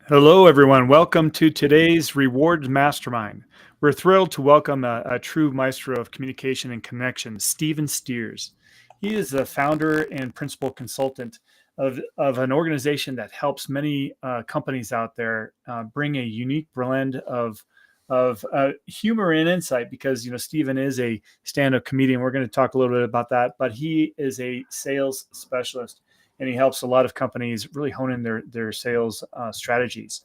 Hello, everyone. Welcome to today's Rewards Mastermind. We're thrilled to welcome a true maestro of communication and connection, Stephen Steers. He is the founder and principal consultant of an organization that helps many companies out there bring a unique blend of humor and insight. Because Stephen is a stand-up comedian. We're going to talk a little bit about that, but he is a sales specialist, and he helps a lot of companies really hone in their sales strategies.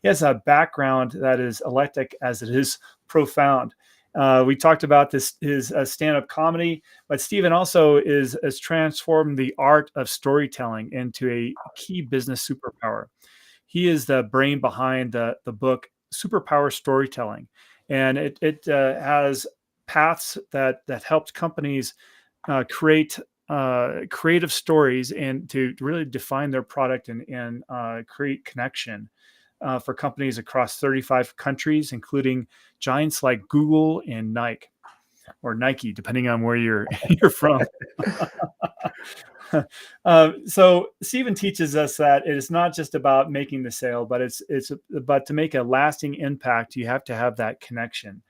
He has a background that is eclectic as it is profound. We talked about his stand-up comedy, but Stephen also has transformed the art of storytelling into a key business superpower. He is the brain behind the book Superpower Storytelling, and it has paths that helped companies create creative stories and to really define their product and create connection for companies across 35 countries, including giants like Google and Nike, or Nike, depending on where you're from. So Stephen teaches us that it is not just about making the sale, but but to make a lasting impact, you have to have that connection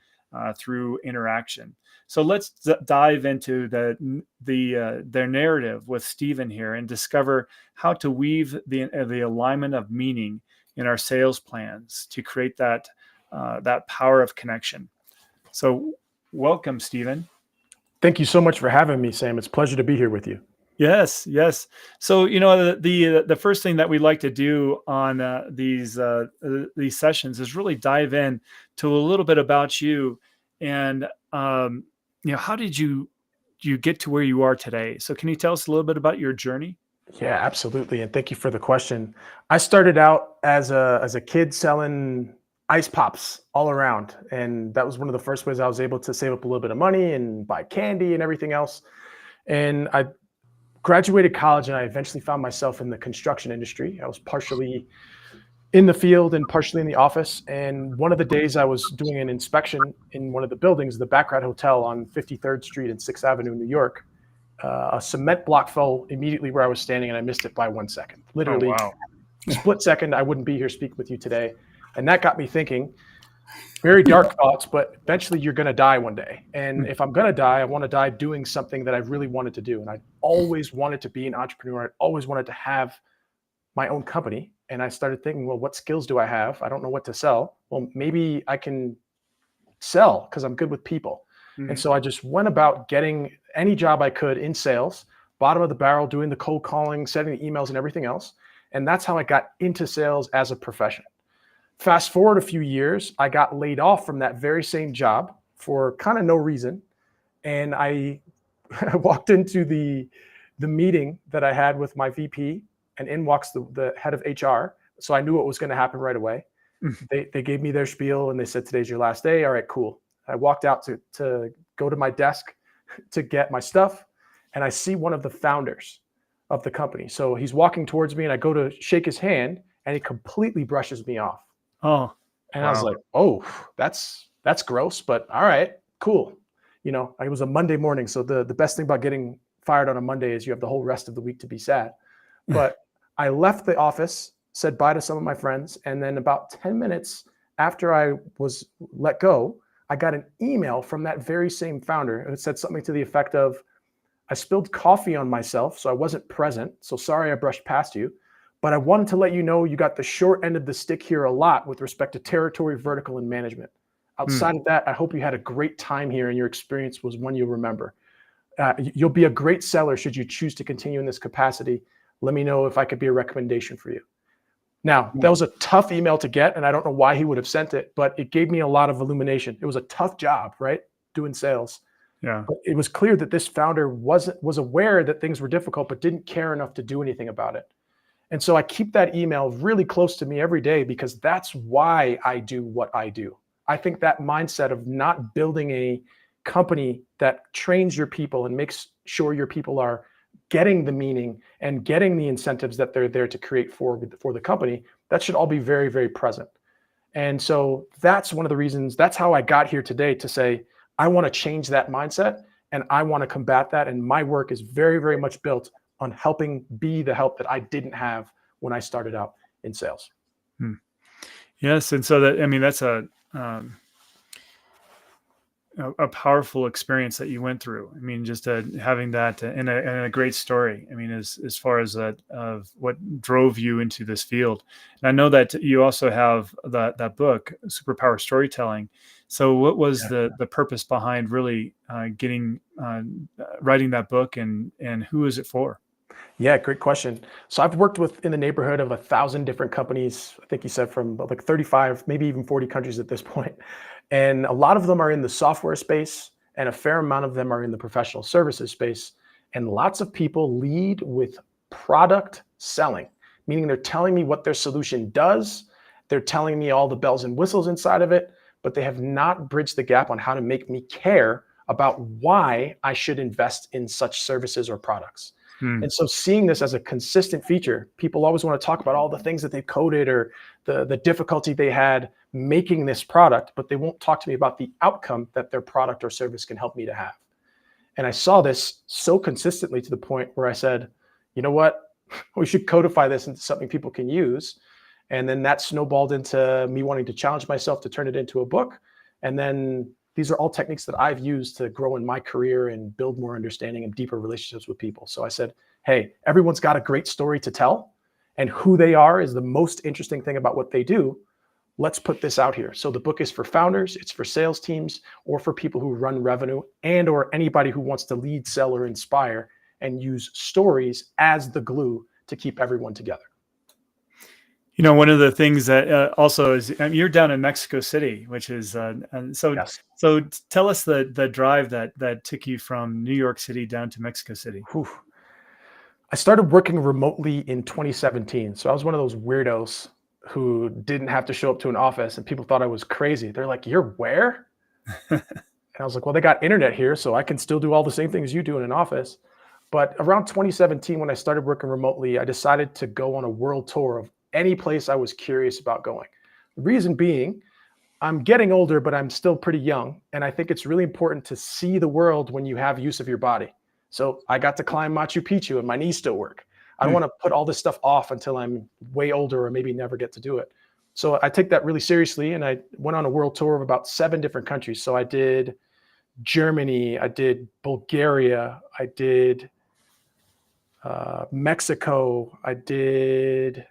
through interaction. So let's dive into their narrative with Stephen here and discover how to weave the alignment of meaning in our sales plans to create that power of connection. So welcome, Stephen. Thank you so much for having me, Sam. It's a pleasure to be here with you. Yes, yes. So the first thing that we like to do on these sessions is really dive in to a little bit about you, and how did you get to where you are today? So can you tell us a little bit about your journey? Yeah, absolutely. And thank you for the question. I started out as a kid selling ice pops all around. And that was one of the first ways I was able to save up a little bit of money and buy candy and everything else. And I graduated college and I eventually found myself in the construction industry. I was partially in the field and partially in the office. And one of the days I was doing an inspection in one of the buildings, the Baccarat Hotel on 53rd Street and 6th Avenue, New York. A cement block fell immediately where I was standing and I missed it by 1 second. Literally, Oh, wow. split second, I wouldn't be here speaking with you today. And that got me thinking, very dark thoughts, but eventually you're going to die one day. And if I'm going to die, I want to die doing something that I really wanted to do. And I always wanted to be an entrepreneur. I always wanted to have my own company. And I started thinking, well, what skills do I have? I don't know what to sell. Well, maybe I can sell because I'm good with people. Mm-hmm. And so I just went about getting any job I could in sales, bottom of the barrel, doing the cold calling, sending the emails and everything else. And that's how I got into sales as a profession. Fast forward a few years, I got laid off from that very same job for kind of no reason. And I walked into the meeting that I had with my VP, and in walks the head of HR. So I knew what was going to happen right away. They gave me their spiel and they said, today's your last day. All right, cool. I walked out to go to my desk to get my stuff, and I see one of the founders of the company. So he's walking towards me and I go to shake his hand and he completely brushes me off. Oh, and wow. I was like, oh, that's gross, but all right, cool. It was a Monday morning. So the best thing about getting fired on a Monday is you have the whole rest of the week to be sad. But I left the office, said bye to some of my friends. And then about 10 minutes after I was let go, I got an email from that very same founder. It said something to the effect of, I spilled coffee on myself, so I wasn't present. So sorry I brushed past you. But I wanted to let you know you got the short end of the stick here a lot with respect to territory, vertical, and management. Outside of that, I hope you had a great time here and your experience was one you'll remember. You'll be a great seller should you choose to continue in this capacity. Let me know if I could be a recommendation for you. Now, that was a tough email to get, and I don't know why he would have sent it, but it gave me a lot of illumination. It was a tough job, right? Doing sales. Yeah. But it was clear that this founder was aware that things were difficult, but didn't care enough to do anything about it. And so I keep that email really close to me every day because that's why I do what I do. I think that mindset of not building a company that trains your people and makes sure your people are getting the meaning and getting the incentives that they're there to create for the company, that should all be very, very present. And so that's one of the reasons, that's how I got here today to say, I want to change that mindset and I want to combat that. And my work is very, very much built on helping be the help that I didn't have when I started out in sales. Yes, and so that, I mean, that's a powerful experience that you went through. I mean, just having that and a great story. I mean, as far as that of what drove you into this field. And I know that you also have that book, Superpower Storytelling. So, what was the purpose behind really getting writing that book, and who is it for? Yeah, great question. So I've worked with in the neighborhood of 1,000 different companies. I think you said from like 35, maybe even 40 countries at this point. And a lot of them are in the software space, and a fair amount of them are in the professional services space. And lots of people lead with product selling, meaning they're telling me what their solution does. They're telling me all the bells and whistles inside of it, but they have not bridged the gap on how to make me care about why I should invest in such services or products. Hmm. And so seeing this as a consistent feature, people always want to talk about all the things that they've coded or the difficulty they had making this product, but they won't talk to me about the outcome that their product or service can help me to have. And I saw this so consistently to the point where I said, you know what, we should codify this into something people can use. And then that snowballed into me wanting to challenge myself to turn it into a book. And then these are all techniques that I've used to grow in my career and build more understanding and deeper relationships with people. So I said, hey, everyone's got a great story to tell, and who they are is the most interesting thing about what they do. Let's put this out here. So the book is for founders, it's for sales teams, or for people who run revenue, and or anybody who wants to lead, sell, or inspire, and use stories as the glue to keep everyone together. You know, one of the things that also is, I mean, you're down in Mexico City, which is and so. Yes. So tell us the drive that took you from New York City down to Mexico City. Whew. I started working remotely in 2017. So I was one of those weirdos who didn't have to show up to an office, and people thought I was crazy. They're like, "You're where?" And I was like, "Well, they got internet here, so I can still do all the same things you do in an office." But around 2017, when I started working remotely, I decided to go on a world tour of any place I was curious about going. The reason being, I'm getting older, but I'm still pretty young. And I think it's really important to see the world when you have use of your body. So I got to climb Machu Picchu and my knees still work. I don't want to put all this stuff off until I'm way older or maybe never get to do it. So I take that really seriously. And I went on a world tour of about 7 different countries. So I did Germany, I did Bulgaria, I did Mexico, I did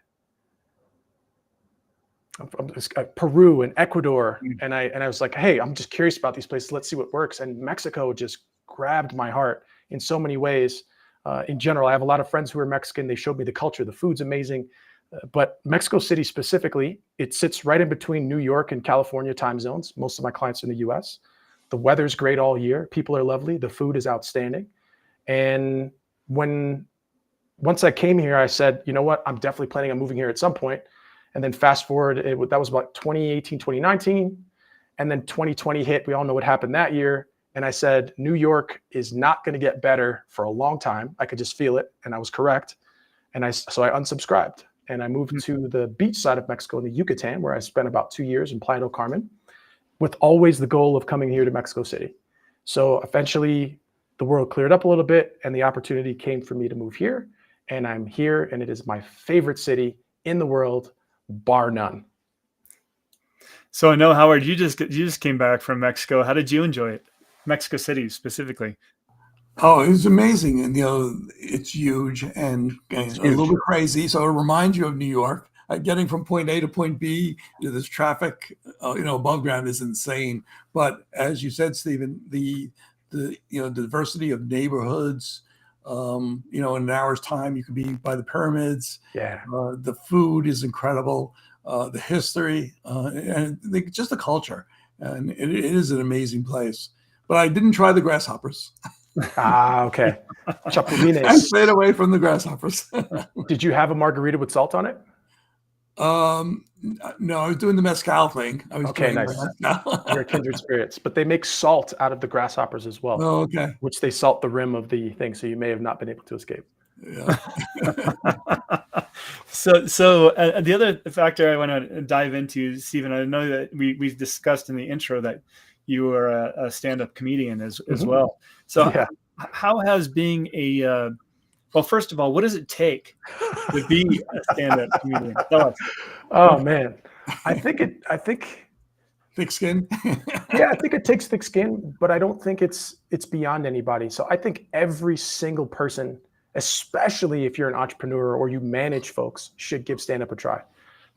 Peru and Ecuador. And I was like, hey, I'm just curious about these places. Let's see what works. And Mexico just grabbed my heart in so many ways. In general, I have a lot of friends who are Mexican. They showed me the culture. The food's amazing. But Mexico City specifically, it sits right in between New York and California time zones. Most of my clients are in the US. The weather's great all year. People are lovely. The food is outstanding. And once I came here, I said, you know what? I'm definitely planning on moving here at some point. And then fast forward, that was about 2018, 2019. And then 2020 hit. We all know what happened that year. And I said, New York is not going to get better for a long time. I could just feel it. And I was correct. So I unsubscribed and I moved to the beach side of Mexico in the Yucatan, where I spent about 2 years in Playa del Carmen, with always the goal of coming here to Mexico City. So eventually the world cleared up a little bit and the opportunity came for me to move here. And I'm here, and it is my favorite city in the world, bar none. So I know, Howard, you just came back from Mexico. How did you enjoy it? Mexico City specifically. Oh, it was amazing. And, it's huge and a little bit crazy. So it reminds you of New York. Getting from point A to point B, this traffic, above ground is insane. But as you said, Stephen, the diversity of neighborhoods, in an hour's time, you could be by the pyramids. Yeah. The food is incredible. The history, and just the culture. And it is an amazing place. But I didn't try the grasshoppers. Okay. Chapulines. I stayed away from the grasshoppers. Did you have a margarita with salt on it? No, I was doing the mezcal thing. Okay, nice. You're kindred spirits. But they make salt out of the grasshoppers as well. Oh, okay. Which they salt the rim of the thing, so you may have not been able to escape. Yeah. So the other factor I want to dive into, Stephen, I know that we discussed in the intro that you are a stand-up comedian as well. So yeah. How has being well, first of all, what does it take to be a stand-up comedian? Tell us. Oh man. I think Thick skin. yeah, I think it takes thick skin, but I don't think it's beyond anybody. So I think every single person, especially if you're an entrepreneur or you manage folks, should give stand-up a try.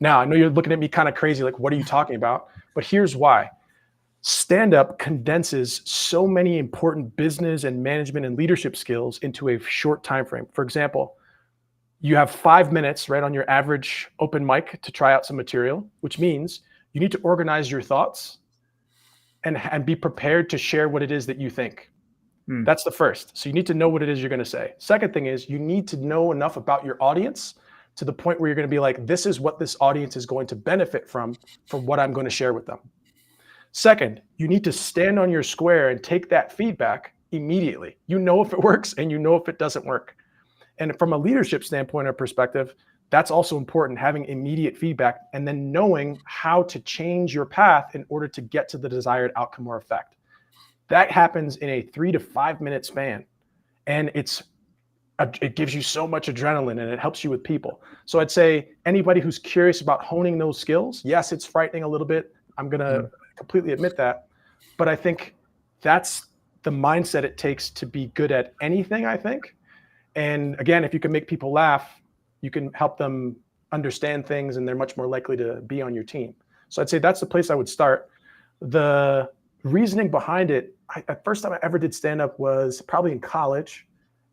Now, I know you're looking at me kind of crazy, like, what are you talking about? But here's why. Stand-up condenses so many important business and management and leadership skills into a short time frame. For example, you have 5 minutes, right, on your average open mic to try out some material, which means you need to organize your thoughts and be prepared to share what it is that you think. That's the first. So you need to know what it is you're going to say. Second thing is you need to know enough about your audience to the point where you're going to be like, this is what this audience is going to benefit from what I'm going to share with them. Second, you need to stand on your square and take that feedback immediately. You know if it works and you know if it doesn't work. And from a leadership standpoint or perspective, that's also important, having immediate feedback and then knowing how to change your path in order to get to the desired outcome or effect. That happens in a 3 to 5 minute span. And it gives you so much adrenaline and it helps you with people. So I'd say anybody who's curious about honing those skills, yes, it's frightening a little bit. I'm going to completely admit that. But I think that's the mindset it takes to be good at anything, I think. And again, if you can make people laugh, you can help them understand things and they're much more likely to be on your team. So I'd say that's the place I would start. The reasoning behind it, the first time I ever did stand-up was probably in college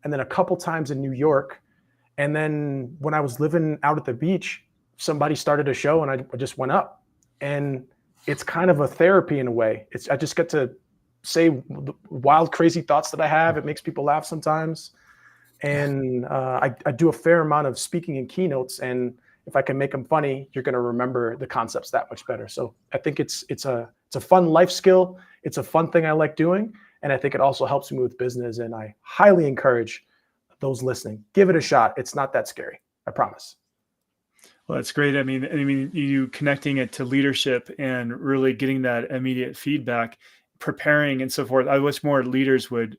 and then a couple times in New York. And then when I was living out at the beach, somebody started a show and I just went up. And it's kind of a therapy in a way. I just get to say wild, crazy thoughts that I have. It makes people laugh sometimes. And I do a fair amount of speaking in keynotes, and if I can make them funny, you're going to remember the concepts that much better. So I think it's a fun life skill. It's a fun thing I like doing, and I think it also helps me with business. And I highly encourage those listening, give it a shot. It's not that scary, I promise. Well, that's great. I mean, you connecting it to leadership and really getting that immediate feedback, preparing and so forth. I wish more leaders would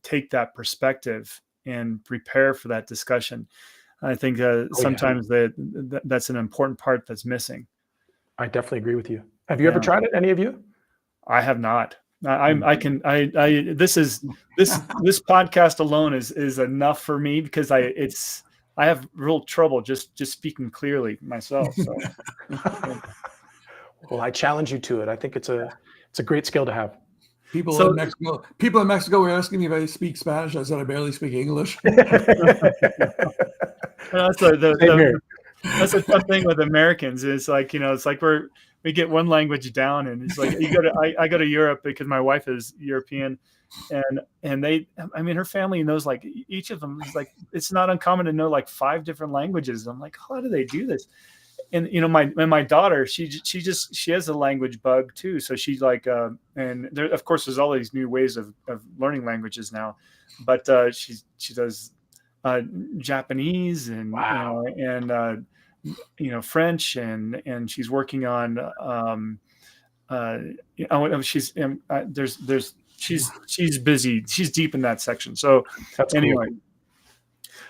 take that perspective and prepare for that discussion. I think sometimes that's an important part that's missing. I definitely agree with you. Have you ever tried it? Any of you? I have not. This podcast alone is enough for me because I have real trouble just speaking clearly myself. So. Well, I challenge you to it. I think it's a great skill to have. People in Mexico were asking me if I speak Spanish. I said I barely speak English. That's a tough thing with Americans. It's like, it's like we get one language down, and it's like I go to Europe because my wife is European, and her family knows like each of them is like, it's not uncommon to know like 5 different languages. I'm like, how do they do this? And my daughter, she has a language bug too. So she's like, and there, of course, there's all these new ways of learning languages now, but she does Japanese and wow. French and she's working on she's busy. She's deep in that section. So that's anyway, cool.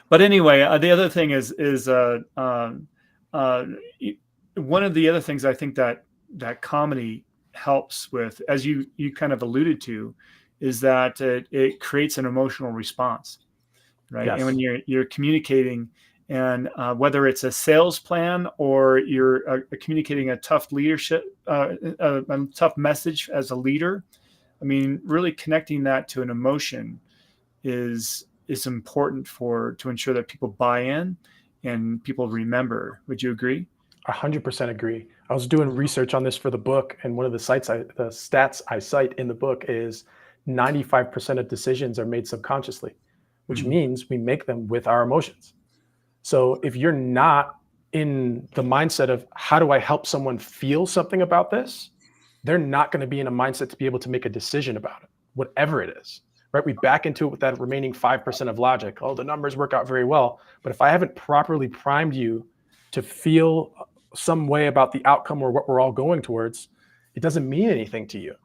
But anyway, the other thing is one of the other things I think that comedy helps with, as you kind of alluded to, is that it creates an emotional response, right? Yes. And when you're communicating, and whether it's a sales plan or you're communicating a tough leadership, a tough message as a leader, I mean, really connecting that to an emotion is important to ensure that people buy in and people remember. Would you agree? 100% agree. I was doing research on this for the book, and one of the stats I cite in the book is 95% of decisions are made subconsciously, which means we make them with our emotions. So if you're not in the mindset of how do I help someone feel something about this, they're not going to be in a mindset to be able to make a decision about it, whatever it is. Right? We back into it with that remaining 5% of logic. Oh, the numbers work out very well. But if I haven't properly primed you to feel some way about the outcome or what we're all going towards, it doesn't mean anything to you.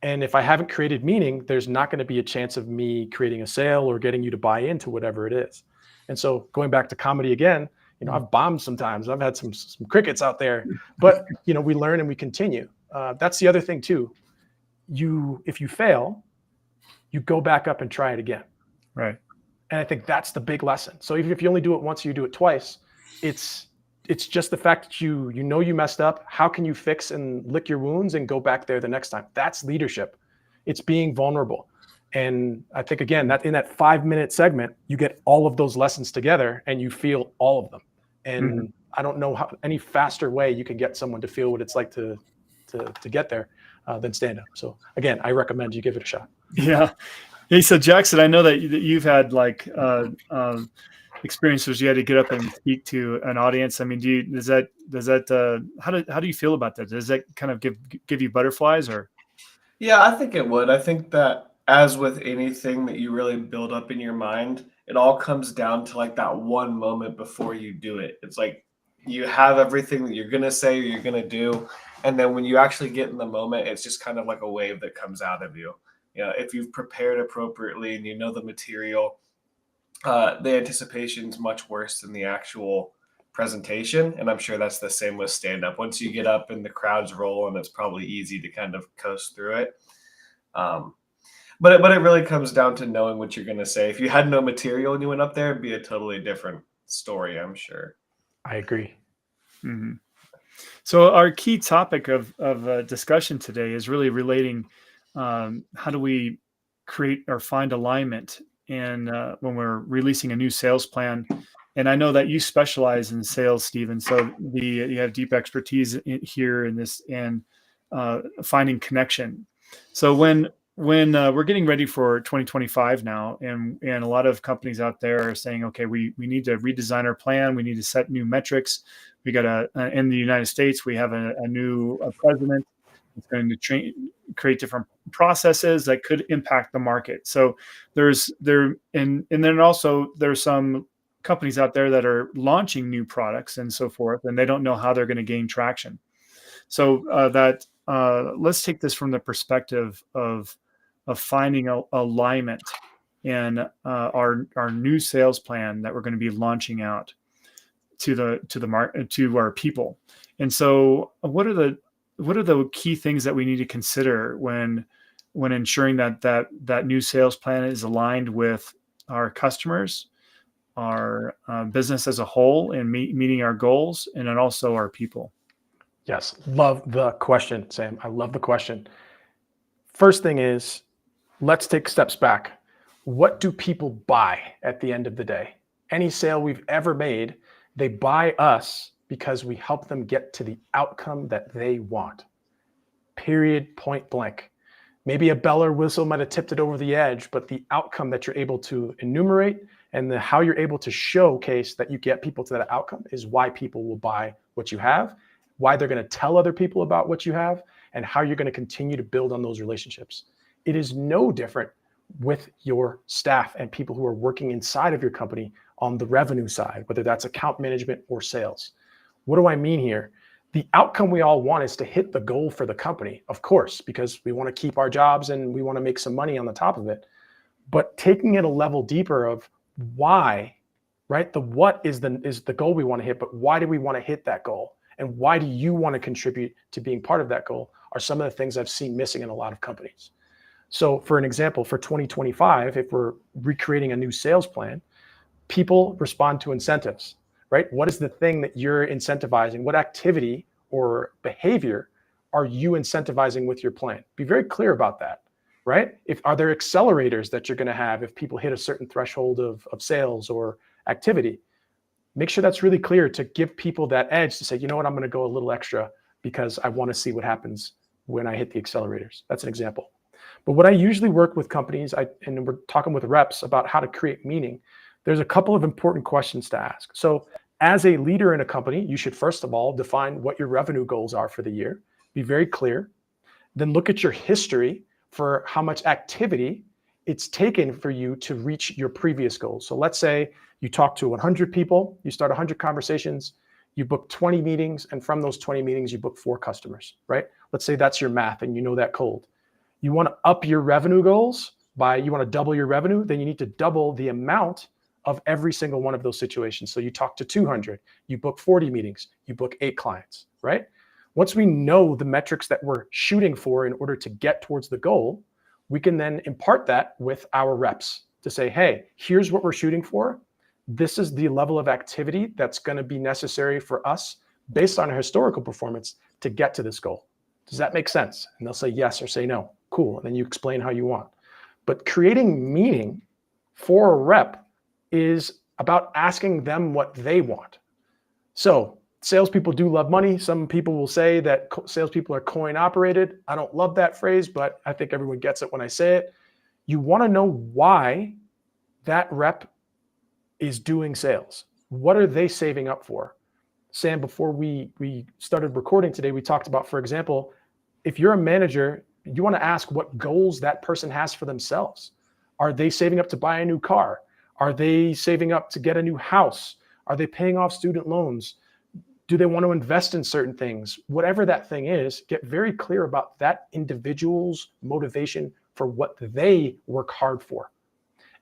And if I haven't created meaning, there's not going to be a chance of me creating a sale or getting you to buy into whatever it is. And so going back to comedy again, I've bombed sometimes. I've had some crickets out there, but we learn and we continue. That's the other thing too. If you fail, you go back up and try it again. Right. And I think that's the big lesson. So even if you only do it once, you do it twice, it's just the fact that you messed up. How can you fix and lick your wounds and go back there the next time? That's leadership. It's being vulnerable. And I think, again, that in that 5-minute segment, you get all of those lessons together and you feel all of them. And I don't know how any faster way you can get someone to feel what it's like to get there than stand up. So again, I recommend you give it a shot. Yeah. Hey, so Jackson, I know that you've had like experiences you had to get up and speak to an audience. I mean, how do you feel about that? Does that kind of give you butterflies or? Yeah, I think it would. I think that as with anything that you really build up in your mind, it all comes down to like that one moment before you do it. It's like you have everything that you're going to say or you're going to do. And then when you actually get in the moment, it's just kind of like a wave that comes out of you. If you've prepared appropriately and you know the material, the anticipation is much worse than the actual presentation. And I'm sure that's the same with stand-up. Once you get up and the crowd's rolling, it's probably easy to kind of coast through it. But it really comes down to knowing what you're going to say. If you had no material and you went up there, it'd be a totally different story, I'm sure. I agree. Mm-hmm. So our key topic of discussion today is really relating how do we create or find alignment and when we're releasing a new sales plan. And I know that you specialize in sales, Stephen. So you have deep expertise here in this and finding connection. So when we're getting ready for 2025 now, and a lot of companies out there are saying, okay, we need to redesign our plan. We need to set new metrics. We got in the United States, we have a new president. It's going to create different processes that could impact the market. So and then also there's some companies out there that are launching new products and so forth, and they don't know how they're going to gain traction. So let's take this from the perspective of finding alignment in our new sales plan that we're going to be launching out to the market, to our people. And so what are the key things that we need to consider when ensuring that new sales plan is aligned with our customers, our business as a whole, and meeting our goals, and then also our people? Yes, love the question, Sam. I love the question. First thing is, let's take steps back. What do people buy at the end of the day? Any sale we've ever made, they buy us because we help them get to the outcome that they want. Period, point blank. Maybe a bell or whistle might have tipped it over the edge, but the outcome that you're able to enumerate and how you're able to showcase that you get people to that outcome is why people will buy what you have, why they're going to tell other people about what you have, and how you're going to continue to build on those relationships. It is no different with your staff and people who are working inside of your company on the revenue side, whether that's account management or sales. What do I mean here? The outcome we all want is to hit the goal for the company, of course, because we want to keep our jobs and we want to make some money on the top of it. But taking it a level deeper of why, right? The what is the goal we want to hit, but why do we want to hit that goal? And why do you want to contribute to being part of that goal are some of the things I've seen missing in a lot of companies. So for an example, for 2025, if we're recreating a new sales plan, people respond to incentives, right? What is the thing that you're incentivizing? What activity or behavior are you incentivizing with your plan? Be very clear about that, right? Are there accelerators that you're going to have if people hit a certain threshold of sales or activity? Make sure that's really clear to give people that edge to say, you know what, I'm going to go a little extra because I want to see what happens when I hit the accelerators. That's an example. But what I usually work with companies, and we're talking with reps about how to create meaning, there's a couple of important questions to ask. So as a leader in a company, you should first of all define what your revenue goals are for the year. Be very clear. Then look at your history for how much activity it's taken for you to reach your previous goals. So let's say you talk to 100 people, you start 100 conversations, you book 20 meetings, and from those 20 meetings, you book 4 customers, right? Let's say that's your math and you know that cold. You want to up your revenue goals you want to double your revenue, then you need to double the amount of every single one of those situations. So you talk to 200, you book 40 meetings, you book 8 clients, right? Once we know the metrics that we're shooting for in order to get towards the goal, we can then impart that with our reps to say, hey, here's what we're shooting for. This is the level of activity that's going to be necessary for us based on our historical performance to get to this goal. Does that make sense? And they'll say yes or say no. Cool. And then you explain how you want. But creating meaning for a rep is about asking them what they want. So salespeople do love money. Some people will say that salespeople are coin operated. I don't love that phrase, but I think everyone gets it when I say it. You want to know why that rep is doing sales. What are they saving up for? Sam, before we started recording today, we talked about, for example, if you're a manager, you want to ask what goals that person has for themselves. Are they saving up to buy a new car? Are they saving up to get a new house? Are they paying off student loans? Do they want to invest in certain things? Whatever that thing is, get very clear about that individual's motivation for what they work hard for.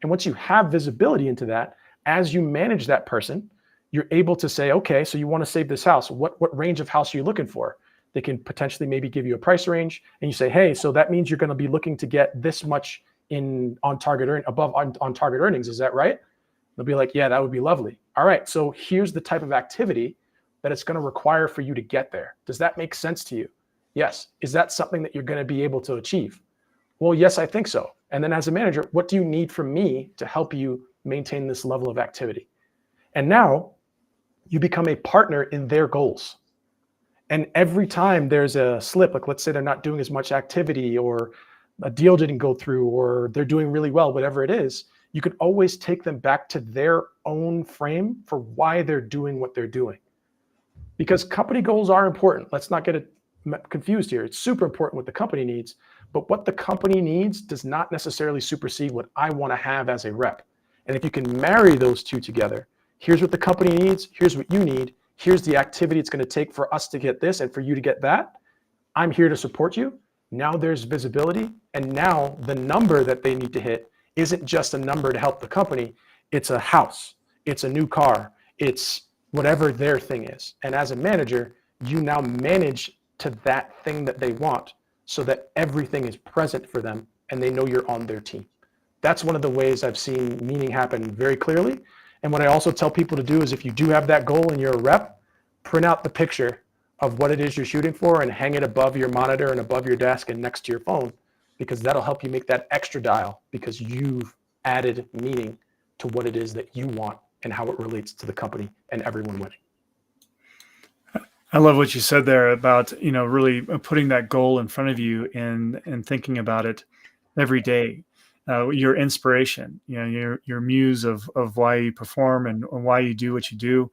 And once you have visibility into that, as you manage that person, you're able to say, okay, so you want to save this house. What range of house are you looking for? They can potentially maybe give you a price range, and you say, hey, so that means you're going to be looking to get this much on target earnings. Is that right? They'll be like, yeah, that would be lovely. All right, so here's the type of activity that it's going to require for you to get there. Does that make sense to you? Yes. Is that something that you're going to be able to achieve? Well, yes, I think so. And then as a manager, what do you need from me to help you maintain this level of activity? And now you become a partner in their goals. And every time there's a slip, like let's say they're not doing as much activity, or a deal didn't go through, or they're doing really well, whatever it is, you can always take them back to their own frame for why they're doing what they're doing. Because company goals are important. Let's not get it confused here. It's super important what the company needs, but what the company needs does not necessarily supersede what I want to have as a rep. And if you can marry those two together, here's what the company needs, here's what you need, here's the activity it's going to take for us to get this and for you to get that. I'm here to support you. Now there's visibility, and now the number that they need to hit isn't just a number to help the company. It's a house, it's a new car, it's whatever their thing is. And as a manager, you now manage to that thing that they want so that everything is present for them and they know you're on their team. That's one of the ways I've seen meaning happen very clearly. And what I also tell people to do is, if you do have that goal and you're a rep, print out the picture of what it is you're shooting for and hang it above your monitor and above your desk and next to your phone, because that'll help you make that extra dial, because you've added meaning to what it is that you want and how it relates to the company and everyone winning. I love what you said there about, really putting that goal in front of you and thinking about it every day. Your inspiration, your muse of why you perform and why you do what you do.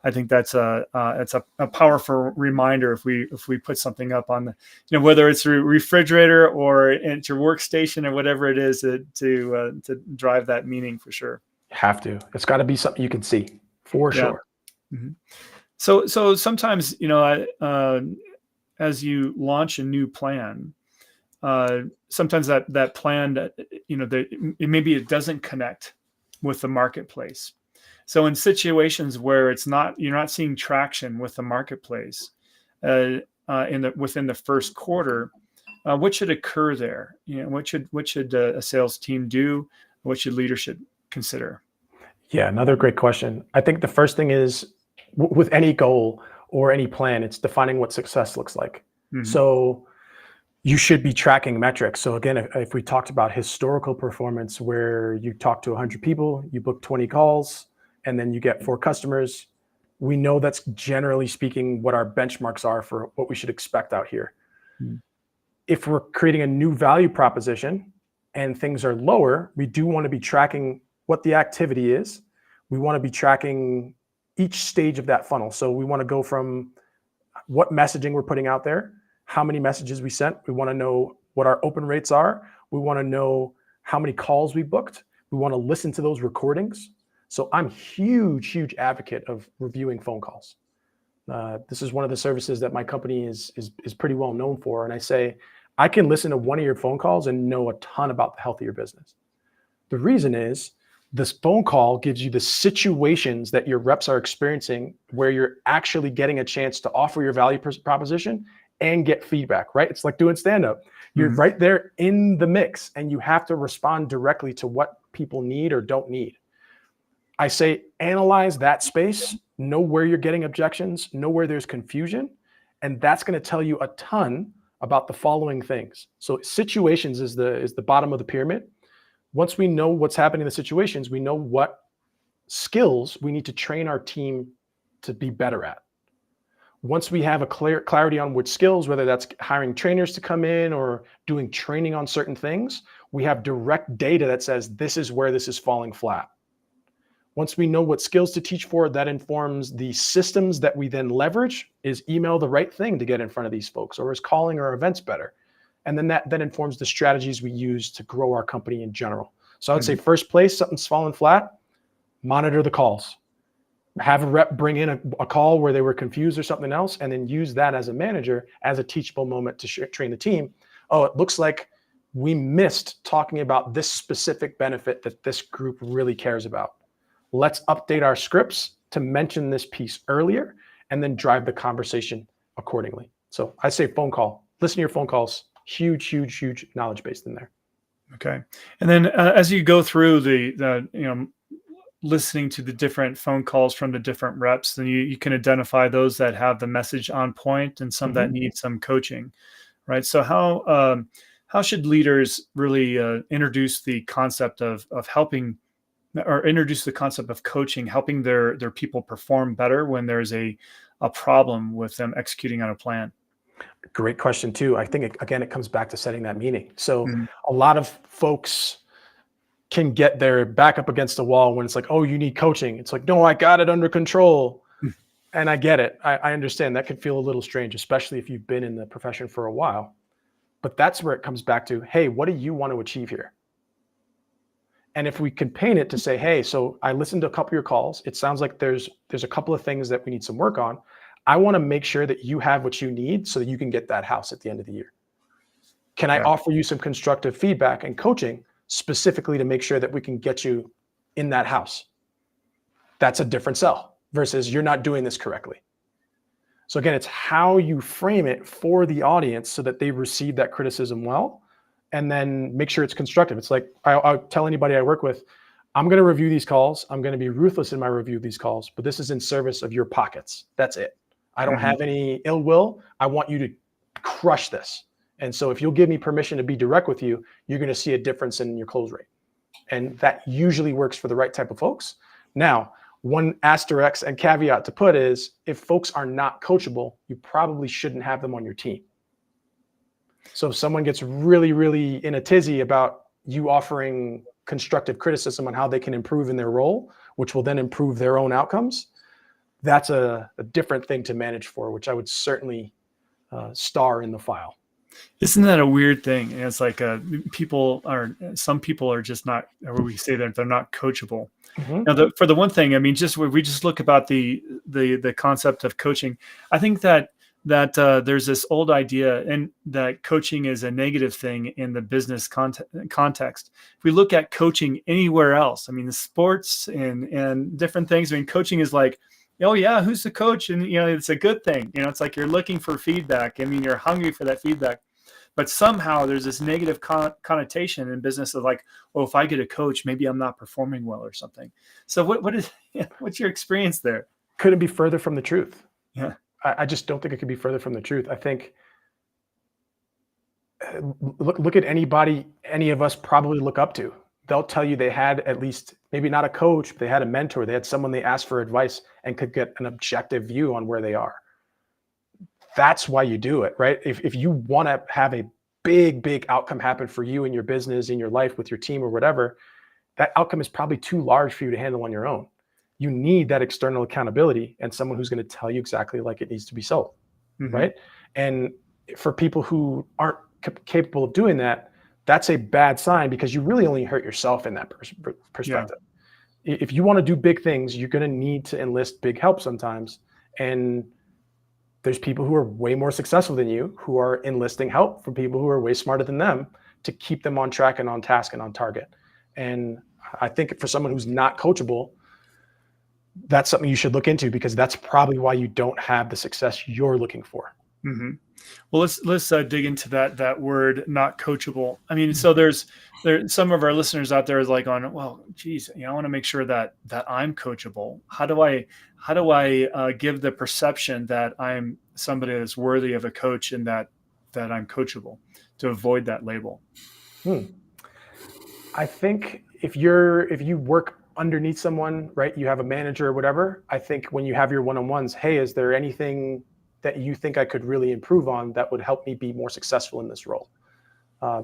I think that's it's a powerful reminder if we put something up on the, whether it's a refrigerator or it's your workstation or whatever it is, to drive that meaning for sure. Have to. It's got to be something you can see for sure. Mm-hmm. So sometimes, as you launch a new plan, sometimes that plan, maybe it doesn't connect with the marketplace. So in situations where you're not seeing traction with the marketplace within the first quarter, what should occur there? What should a sales team do? What should leadership consider? Yeah, another great question. I think the first thing is, with any goal or any plan, it's defining what success looks like. Mm-hmm. So you should be tracking metrics. So again, if we talked about historical performance, where you talk to 100 people, you book 20 calls, and then you get 4 customers, we know that's generally speaking what our benchmarks are for what we should expect out here. Mm-hmm. If we're creating a new value proposition and things are lower, we do want to be tracking what the activity is. We want to be tracking each stage of that funnel. So we want to go from what messaging we're putting out there, how many messages we sent. We want to know what our open rates are. We want to know how many calls we booked. We want to listen to those recordings. So I'm huge advocate of reviewing phone calls. This is one of the services that my company is pretty well known for. And I say, I can listen to one of your phone calls and know a ton about the health of your business. The reason is, This phone call gives you the situations that your reps are experiencing where you're actually getting a chance to offer your value proposition and get feedback, right? It's like doing stand-up. You're right there in the mix, and you have to respond directly to what people need or don't need. I say analyze that space, know where you're getting objections, know where there's confusion, and that's going to tell you a ton about the following things. So situations is the bottom of the pyramid. Once we know what's happening in the situations, we know what skills we need to train our team to be better at. Once we have a clarity on which skills, whether that's hiring trainers to come in or doing training on certain things, we have direct data that says this is where this is falling flat. Once we know what skills to teach for, that informs the systems that we then leverage. Is email the right thing to get in front of these folks, or is calling our events better? And then that informs the strategies we use to grow our company in general. So I would say first place, something's fallen flat, monitor the calls. Have a rep bring in a call where they were confused or something else, and then use that as a manager as a teachable moment to train the team. Oh, it looks like we missed talking about this specific benefit that this group really cares about. Let's update our scripts to mention this piece earlier and then drive the conversation accordingly. So I say phone call, listen to your phone calls, huge knowledge base in there. Okay. And then as you go through the listening to the different phone calls from the different reps, then you can identify those that have the message on point and some that need some coaching, right? So how should leaders really introduce the concept of helping, or introduce the concept of coaching, helping their people perform better when there's a problem with them executing on a plan? Great question too. I think again, it comes back to setting that meaning. So a lot of folks can get their back up against the wall when it's like, oh, you need coaching. It's like, no, I got it under control. And I get it. I understand that can feel a little strange, especially if you've been in the profession for a while. But that's where it comes back to, hey, what do you want to achieve here? And if we can paint it to say, hey, so I listened to a couple of your calls. It sounds like there's a couple of things that we need some work on. I want to make sure that you have what you need so that you can get that house at the end of the year. Can I offer you some constructive feedback and coaching specifically to make sure that we can get you in that house? That's a different sell versus you're not doing this correctly. So again, it's how you frame it for the audience so that they receive that criticism well, and then make sure it's constructive. It's like I'll tell anybody I work with, I'm going to review these calls. I'm going to be ruthless in my review of these calls, but this is in service of your pockets. That's it. I don't have any ill will. I want you to crush this. And so if you'll give me permission to be direct with you, you're going to see a difference in your close rate. And that usually works for the right type of folks. Now, one asterisk and caveat to put is, if folks are not coachable, you probably shouldn't have them on your team. So if someone gets really in a tizzy about you offering constructive criticism on how they can improve in their role, which will then improve their own outcomes, that's a different thing to manage for, which I would certainly star in the file. Isn't that a weird thing? And it's like some people are just not, or we say that they're not coachable. Now, for the one thing, I mean, we just look about the concept of coaching. I think that there's this old idea, and that coaching is a negative thing in the business context. If we look at coaching anywhere else, I mean, the sports and different things, I mean, coaching is like, oh yeah, who's the coach? And it's a good thing. It's like you're looking for feedback. I mean, you're hungry for that feedback. But somehow there's this negative connotation in business of like, oh, if I get a coach, maybe I'm not performing well or something. So what's your experience there? Couldn't be further from the truth. Yeah. I just don't think it could be further from the truth. I think look at anybody any of us probably look up to. They'll tell you they had at least, maybe not a coach, but they had a mentor. They had someone they asked for advice and could get an objective view on where they are. That's why you do it, right? If you want to have a big outcome happen for you in your business, in your life, with your team or whatever, that outcome is probably too large for you to handle on your own. You need that external accountability and someone who's going to tell you exactly like it needs to be sold, right? And for people who aren't capable of doing that, that's a bad sign, because you really only hurt yourself in that perspective. If you want to do big things, you're going to need to enlist big help sometimes. And there's people who are way more successful than you who are enlisting help from people who are way smarter than them to keep them on track and on task and on target. And I think for someone who's not coachable, that's something you should look into, because that's probably why you don't have the success you're looking for. Mm-hmm. Well, let's dig into that word, not coachable. I mean, so there's some of our listeners out there is like on, well, geez, I want to make sure that I'm coachable. How do I give the perception that I'm somebody that's worthy of a coach and that I'm coachable, to avoid that label? I think if you work underneath someone, right, you have a manager or whatever, I think when you have your one-on-ones, hey, is there anything that you think I could really improve on that would help me be more successful in this role?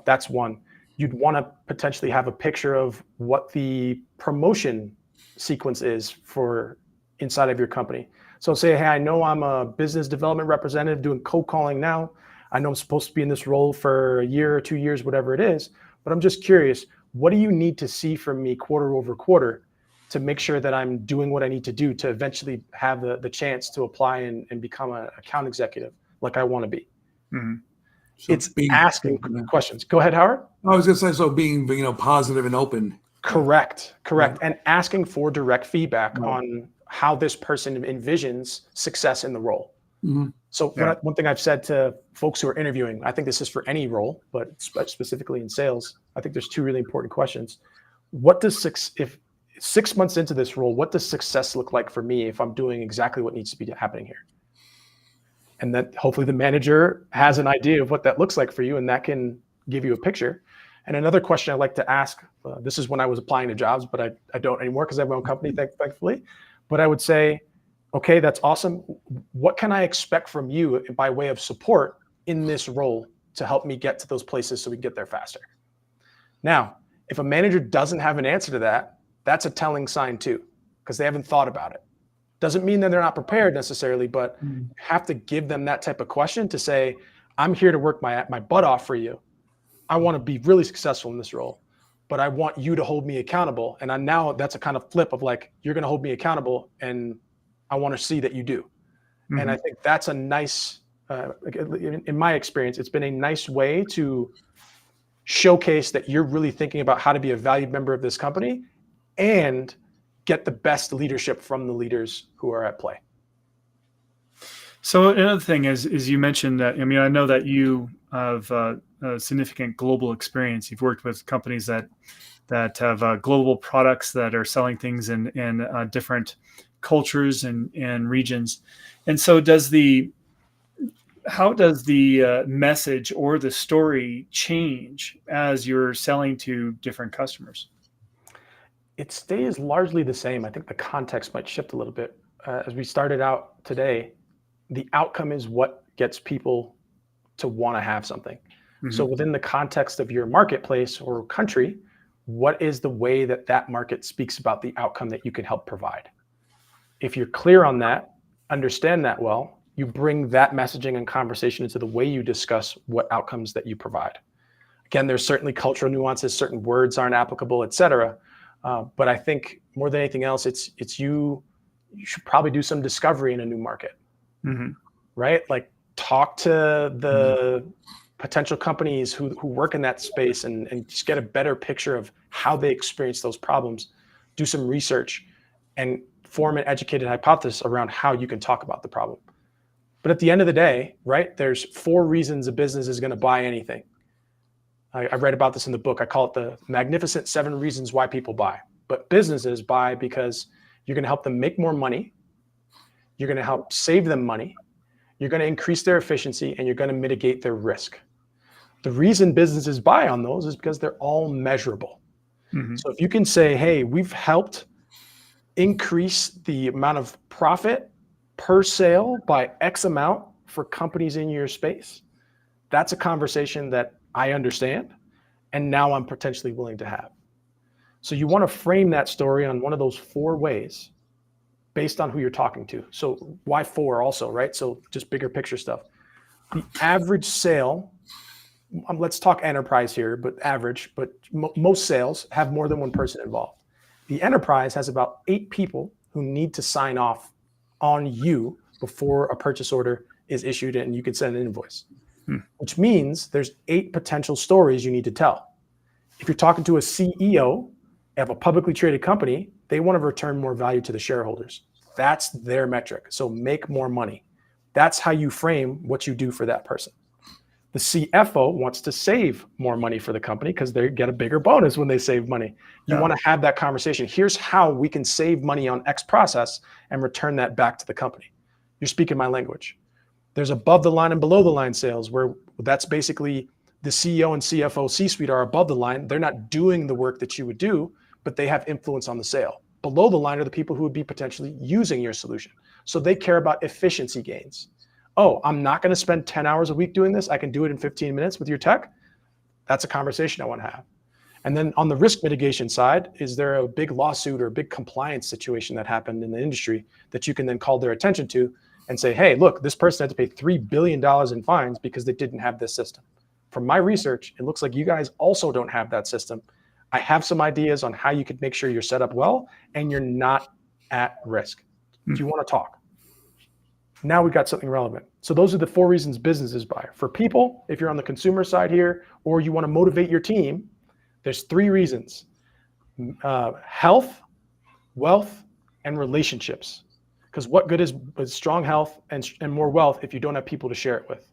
That's one. You'd want to potentially have a picture of what the promotion sequence is for inside of your company. So say, hey, I know I'm a business development representative doing cold calling now. I know I'm supposed to be in this role for a year or 2 years, whatever it is, but I'm just curious, what do you need to see from me quarter over quarter to make sure that I'm doing what I need to do to eventually have the chance to apply and become an account executive like I want to be? Mm-hmm. So it's asking questions. Go ahead, Howard. I was going to say, so being positive and open. Correct. And asking for direct feedback on how this person envisions success in the role. Mm-hmm. So one thing I've said to folks who are interviewing, I think this is for any role, but specifically in sales, I think there's two really important questions. If 6 months into this role, what does success look like for me if I'm doing exactly what needs to be happening here? And that hopefully the manager has an idea of what that looks like for you, and that can give you a picture. And another question I like to ask, this is when I was applying to jobs, but I don't anymore because I have my own company, thankfully. But I would say, okay, that's awesome. What can I expect from you by way of support in this role to help me get to those places so we can get there faster? Now, if a manager doesn't have an answer to that, that's a telling sign too, because they haven't thought about it. Doesn't mean that they're not prepared necessarily, but you have to give them that type of question to say, I'm here to work my butt off for you. I want to be really successful in this role, but I want you to hold me accountable. And now that's a kind of flip of like, you're going to hold me accountable and I want to see that you do. Mm-hmm. And I think that's a nice, in my experience, it's been a nice way to showcase that you're really thinking about how to be a valued member of this company and get the best leadership from the leaders who are at play. So another thing is you mentioned that, I mean, I know that you have a significant global experience. You've worked with companies that have global products that are selling things in different cultures and regions. And so how does the message or the story change as you're selling to different customers? It stays largely the same. I think the context might shift a little bit. As we started out today, the outcome is what gets people to want to have something. Mm-hmm. So within the context of your marketplace or country, what is the way that market speaks about the outcome that you can help provide? If you're clear on that, understand that well, you bring that messaging and conversation into the way you discuss what outcomes that you provide. Again, there's certainly cultural nuances, certain words aren't applicable, et cetera. But I think more than anything else, it's you should probably do some discovery in a new market, mm-hmm. right? Like talk to the potential companies who work in that space and just get a better picture of how they experience those problems, do some research and form an educated hypothesis around how you can talk about the problem. But at the end of the day, right, there's 4 reasons a business is going to buy anything. I read about this in the book. I call it the magnificent 7 reasons why people buy. But businesses buy because you're going to help them make more money. You're going to help save them money. You're going to increase their efficiency and you're going to mitigate their risk. The reason businesses buy on those is because they're all measurable. Mm-hmm. So if you can say, hey, we've helped increase the amount of profit per sale by X amount for companies in your space, that's a conversation that I understand, and now I'm potentially willing to have. So you want to frame that story on one of those 4 ways based on who you're talking to. So why 4 also, right? So just bigger picture stuff. The average sale, let's talk enterprise here, but average, but most sales have more than one person involved. The enterprise has about 8 people who need to sign off on you before a purchase order is issued and you can send an invoice. Which means there's 8 potential stories you need to tell. If you're talking to a CEO, If a publicly traded company, they want to return more value to the shareholders. That's their metric. So make more money. That's how you frame what you do for that person. The CFO wants to save more money for the company because they get a bigger bonus when they save money. You want to have that conversation. Here's how we can save money on X process and return that back to the company. You're speaking my language. There's above the line and below the line sales, where that's basically the CEO and CFO C-suite are above the line. They're not doing the work that you would do, but they have influence on the sale. Below the line are the people who would be potentially using your solution. So they care about efficiency gains. Oh, I'm not going to spend 10 hours a week doing this. I can do it in 15 minutes with your tech. That's a conversation I want to have. And then on the risk mitigation side, is there a big lawsuit or a big compliance situation that happened in the industry that you can then call their attention to and say, hey, look, this person had to pay $3 billion in fines because they didn't have this system. From my research, it looks like you guys also don't have that system. I have some ideas on how you could make sure you're set up well and you're not at risk. Do you want to talk? Now we've got something relevant. So those are the 4 reasons businesses buy. For people, if you're on the consumer side here, or you want to motivate your team, there's 3 reasons: health, wealth, and relationships. Because what good is strong health and more wealth if you don't have people to share it with?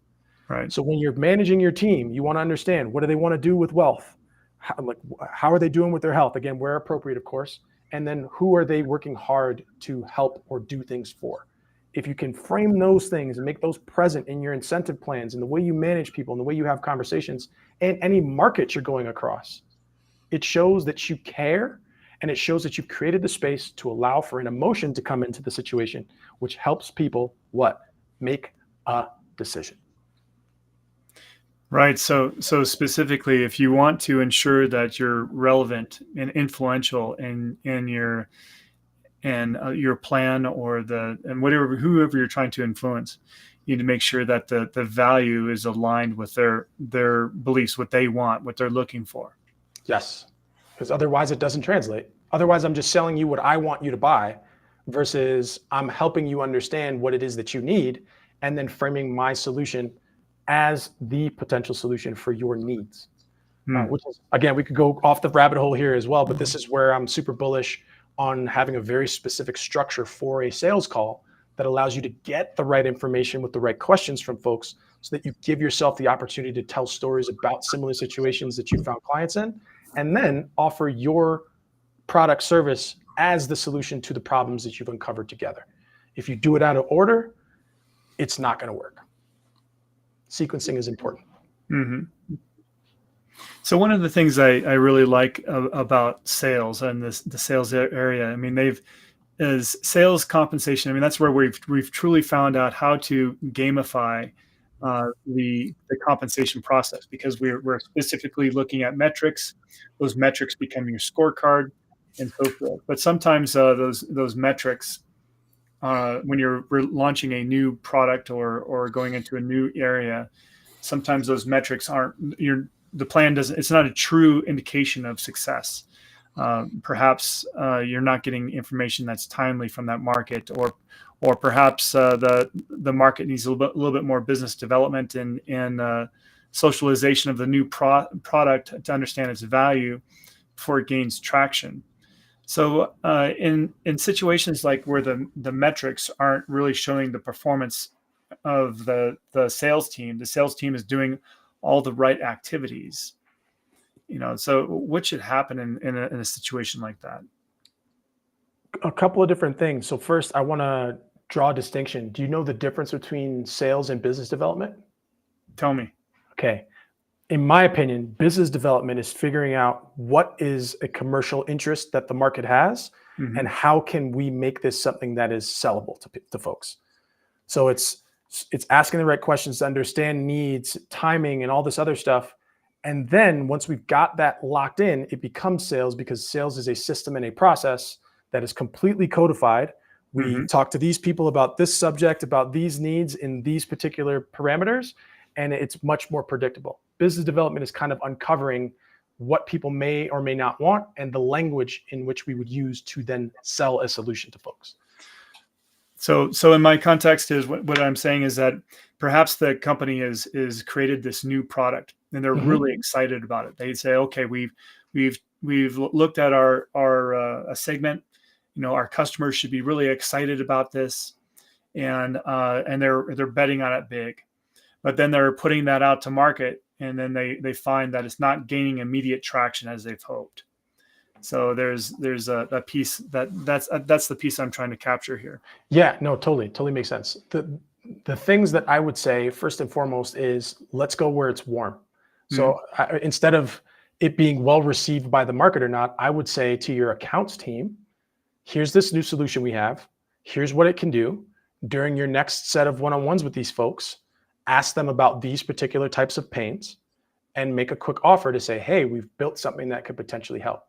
Right. So when you're managing your team, you want to understand, what do they want to do with wealth? How are they doing with their health? Again, where appropriate, of course. And then who are they working hard to help or do things for? If you can frame those things and make those present in your incentive plans and the way you manage people and the way you have conversations and any market you're going across, it shows that you care, and it shows that you've created the space to allow for an emotion to come into the situation, which helps people make a decision. Right. So specifically, if you want to ensure that you're relevant and influential in your plan or whoever you're trying to influence, you need to make sure that the value is aligned with their beliefs, what they want, what they're looking for. Yes, because otherwise it doesn't translate. Otherwise, I'm just selling you what I want you to buy versus I'm helping you understand what it is that you need and then framing my solution as the potential solution for your needs. Which is, again, we could go off the rabbit hole here as well, but this is where I'm super bullish on having a very specific structure for a sales call that allows you to get the right information with the right questions from folks so that you give yourself the opportunity to tell stories about similar situations that you found clients in, and then offer your product service as the solution to the problems that you've uncovered together. If you do it out of order, it's not going to work. Sequencing is important. Mm-hmm. So one of the things I really like about sales and the sales area, I mean, is sales compensation. I mean, that's where we've truly found out how to gamify the compensation process, because we're specifically looking at metrics. Those metrics become your scorecard and so forth. But sometimes those metrics, when you're launching a new product or going into a new area, sometimes those metrics the plan doesn't. It's not a true indication of success. Perhaps you're not getting information that's timely from that market, or perhaps the market needs a little bit more business development and socialization of the new product to understand its value before it gains traction. So in situations like where the metrics aren't really showing the performance of the sales team is doing all the right activities, so what should happen in a situation like that? A couple of different things. So first, I want to draw a distinction. Do you know the difference between sales and business development? Tell me. Okay. In my opinion, business development is figuring out what is a commercial interest that the market has, mm-hmm. and how can we make this something that is sellable to folks. So it's asking the right questions to understand needs, timing, and all this other stuff. And then once we've got that locked in, it becomes sales, because sales is a system and a process that is completely codified. We mm-hmm. talk to these people about this subject, about these needs in these particular parameters, and it's much more predictable. Business development is kind of uncovering what people may or may not want and the language in which we would use to then sell a solution to folks. So in my context is what I'm saying is that perhaps the company is created this new product and they're mm-hmm. really excited about it. They say, okay, we've looked at our segment. Our customers should be really excited about this, and they're betting on it big. But then they're putting that out to market, and then they find that it's not gaining immediate traction as they've hoped. So there's a piece that's the piece I'm trying to capture here. Yeah, no, totally makes sense. The things that I would say first and foremost is let's go where it's warm. So instead of it being well received by the market or not, I would say to your accounts team, here's this new solution we have. Here's what it can do. During your next set of one-on-ones with these folks, ask them about these particular types of pains and make a quick offer to say, hey, we've built something that could potentially help.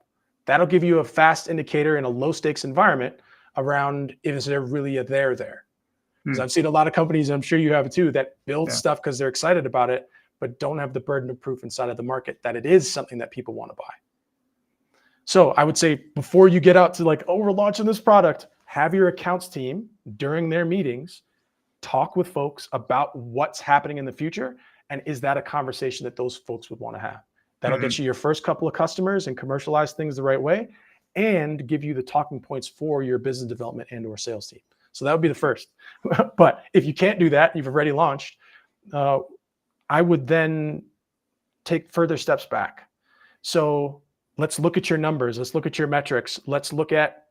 That'll give you a fast indicator in a low stakes environment around is there really a there there. Because I've seen a lot of companies, and I'm sure you have too, that build stuff because they're excited about it, but don't have the burden of proof inside of the market that it is something that people want to buy. So I would say before you get out to like, oh, we're launching this product, have your accounts team during their meetings talk with folks about what's happening in the future. And is that a conversation that those folks would want to have? That'll get you your first couple of customers and commercialize things the right way and give you the talking points for your business development and or sales team. So that would be the first. But if you can't do that, you've already launched, I would then take further steps back. So let's look at your numbers. Let's look at your metrics. Let's look at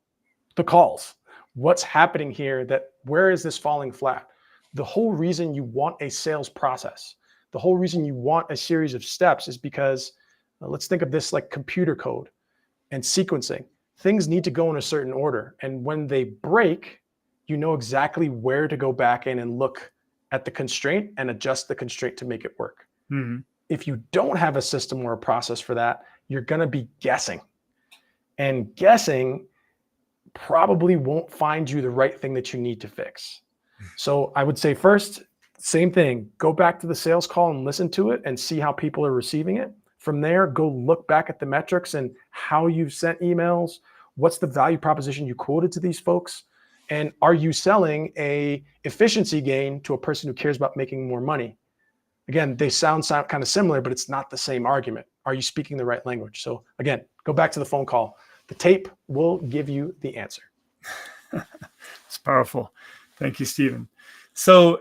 the calls. What's happening here? Where is this falling flat? The whole reason you want a sales process, the whole reason you want a series of steps is because let's think of this like computer code and sequencing. Things need to go in a certain order. And when they break, you know exactly where to go back in and look at the constraint and adjust the constraint to make it work. If you don't have a system or a process for that, you're going to be guessing. And guessing probably won't find you the right thing that you need to fix. So I would say first, same thing, go back to the sales call and listen to it and see how people are receiving it. From there, go look back at the metrics and how you've sent emails. What's the value proposition you quoted to these folks? And are you selling a efficiency gain to a person who cares about making more money? Again, they sound kind of similar, but it's not the same argument. Are you speaking the right language? So again, go back to the phone call. The tape will give you the answer. It's powerful. Thank you, Stephen. So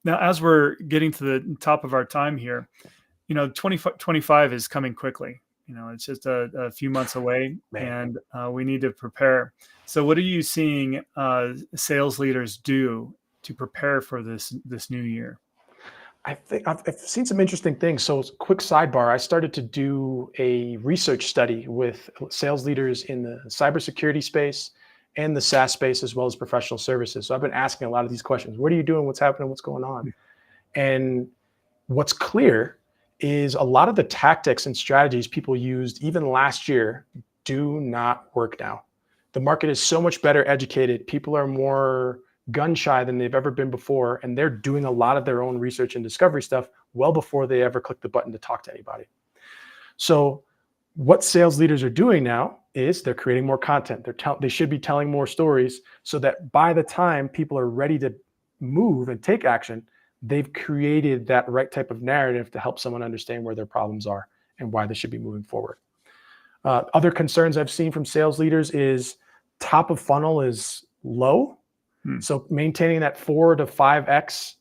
now as we're getting to the top of our time here, 2025 is coming quickly. It's just a few months away, and we need to prepare. So what are you seeing sales leaders do to prepare for this new year? I think I've seen some interesting things. So quick sidebar, I started to do a research study with sales leaders in the cybersecurity space and the SaaS space, as well as professional services. So I've been asking a lot of these questions. What are you doing? What's happening? What's going on? And what's clear is a lot of the tactics and strategies people used even last year do not work now. The market is so much better educated. People are more gun shy than they've ever been before. And they're doing a lot of their own research and discovery stuff well before they ever click the button to talk to anybody. So what sales leaders are doing now is they're creating more content. They should be telling more stories so that by the time people are ready to move and take action, they've created that right type of narrative to help someone understand where their problems are and why they should be moving forward. Other concerns I've seen from sales leaders is top of funnel is low. So maintaining that 4 to 5x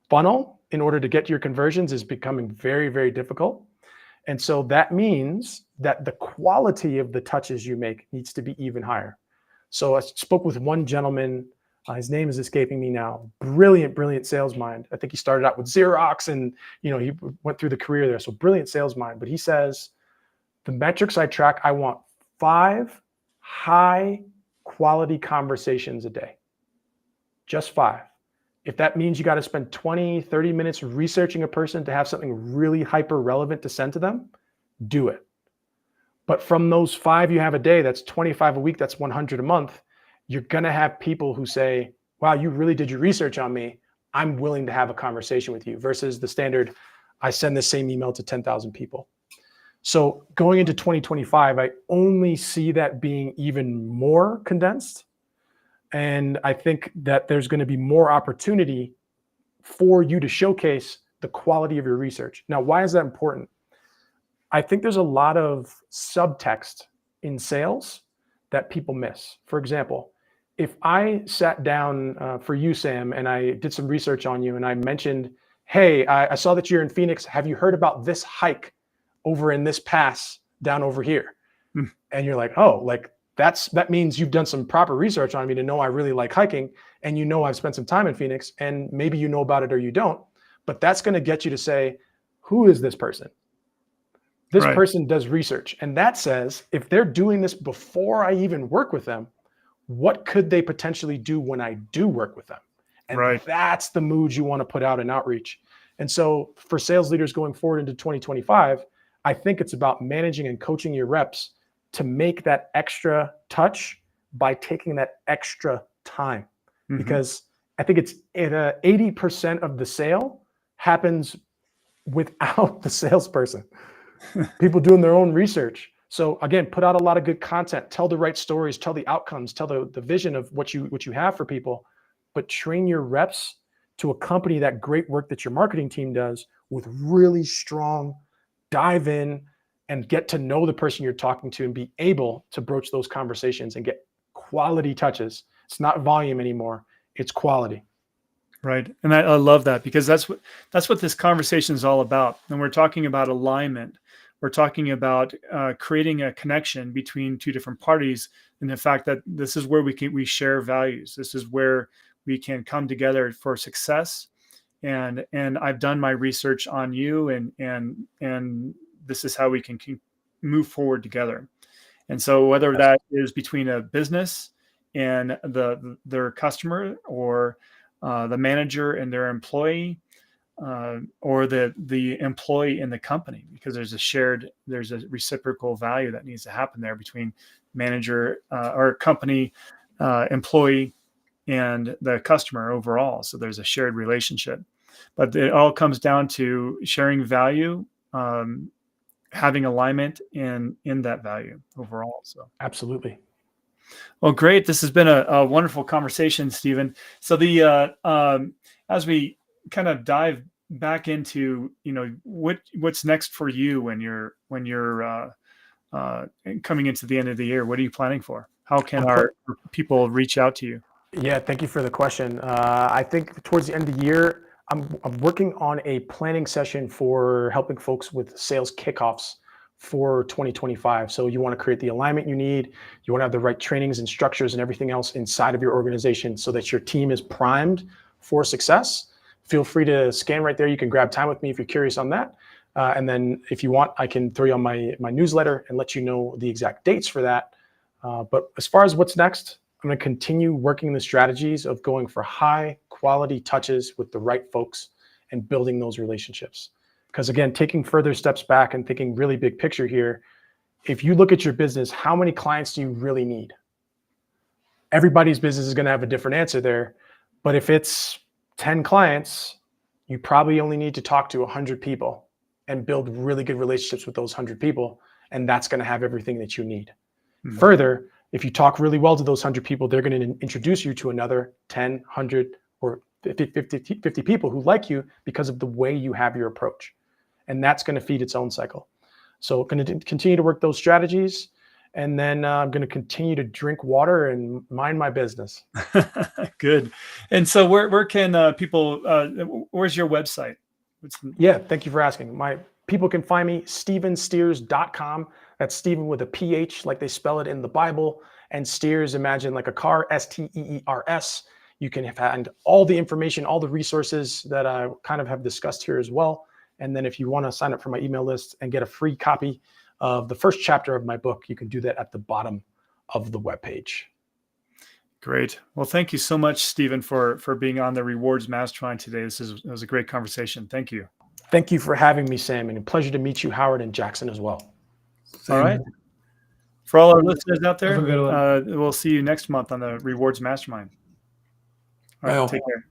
funnel in order to get to your conversions is becoming very, very difficult. And so that means that the quality of the touches you make needs to be even higher. So I spoke with one gentleman, his name is escaping me now, brilliant sales mind. I think he started out with Xerox and he went through the career there. So brilliant sales mind. But he says, the metrics I track, I want 5 high quality conversations a day. Just 5. If that means you got to spend 20, 30 minutes researching a person to have something really hyper relevant to send to them, do it. But from those 5 you have a day, that's 25 a week, that's 100 a month. You're going to have people who say, wow, you really did your research on me. I'm willing to have a conversation with you versus the standard, I send the same email to 10,000 people. So going into 2025, I only see that being even more condensed. And I think that there's going to be more opportunity for you to showcase the quality of your research. Now, why is that important? I think there's a lot of subtext in sales that people miss. For example, if I sat down for you, Sam, and I did some research on you and I mentioned, hey, I saw that you're in Phoenix. Have you heard about this hike over in this pass down over here? Hmm. And you're like, oh, like that means you've done some proper research on me to know I really like hiking. And you know I've spent some time in Phoenix, and maybe you know about it or you don't. But that's going to get you to say, who is this person? This Right. person does research. And that says, if they're doing this before I even work with them, what could they potentially do when I do work with them? And Right. that's the mood you want to put out in outreach. And so for sales leaders going forward into 2025, I think it's about managing and coaching your reps to make that extra touch by taking that extra time. Mhm. Because I think it's 80% of the sale happens without the salesperson. People doing their own research. So again, put out a lot of good content, tell the right stories, tell the outcomes, tell the vision of what you have for people, but train your reps to accompany that great work that your marketing team does with really strong dive in and get to know the person you're talking to and be able to broach those conversations and get quality touches. It's not volume anymore, it's quality. Right. And I love that, because that's what this conversation is all about. And we're talking about alignment. We're talking about creating a connection between two different parties, and the fact that this is where we share values. This is where we can come together for success. And I've done my research on you, and this is how we can move forward together. And so whether that is between a business and their customer, or the manager and their employee, or the employee in the company, because there's a reciprocal value that needs to happen there between manager or company, employee, and the customer overall. So there's a shared relationship, but it all comes down to sharing value, having alignment in that value overall. So Absolutely. well, great. This has been a wonderful conversation, Stephen. So as we kind of dive back into, what's next for you when you're coming into the end of the year, what are you planning for? How can our people reach out to you? Yeah, thank you for the question. I think towards the end of the year, I'm working on a planning session for helping folks with sales kickoffs for 2025. So you want to create the alignment you need. You want to have the right trainings and structures and everything else inside of your organization so that your team is primed for success. Feel free to scan right there. You can grab time with me if you're curious on that. And then if you want, I can throw you on my newsletter and let you know the exact dates for that. But as far as what's next, I'm going to continue working the strategies of going for high quality touches with the right folks and building those relationships. Because again, taking further steps back and thinking really big picture here, if you look at your business, how many clients do you really need? Everybody's business is going to have a different answer there. But if it's 10 clients, you probably only need to talk to 100 people and build really good relationships with those 100 people. And that's going to have everything that you need. Mm-hmm. Further, if you talk really well to those 100 people, they're going to introduce you to another 10, 100, or 50 people who like you because of the way you have your approach. And that's going to feed its own cycle. So going to continue to work those strategies. And then I'm going to continue to drink water and mind my business. Good. And so where can people, where's your website? Yeah, thank you for asking. My people can find me, StephenSteers.com. That's Stephen with a PH, like they spell it in the Bible. And Steers, imagine like a car, STEERS. You can find all the information, all the resources that I kind of have discussed here as well. And then if you want to sign up for my email list and get a free copy of the first chapter of my book, you can do that at the bottom of the webpage. Great. Well, thank you so much, Stephen, for being on the Rewards Mastermind today. It was a great conversation. Thank you. Thank you for having me, Sam, and a pleasure to meet you, Howard and Jackson, as well. All right. For all our listeners out there, we'll see you next month on the Rewards Mastermind. All right, take care.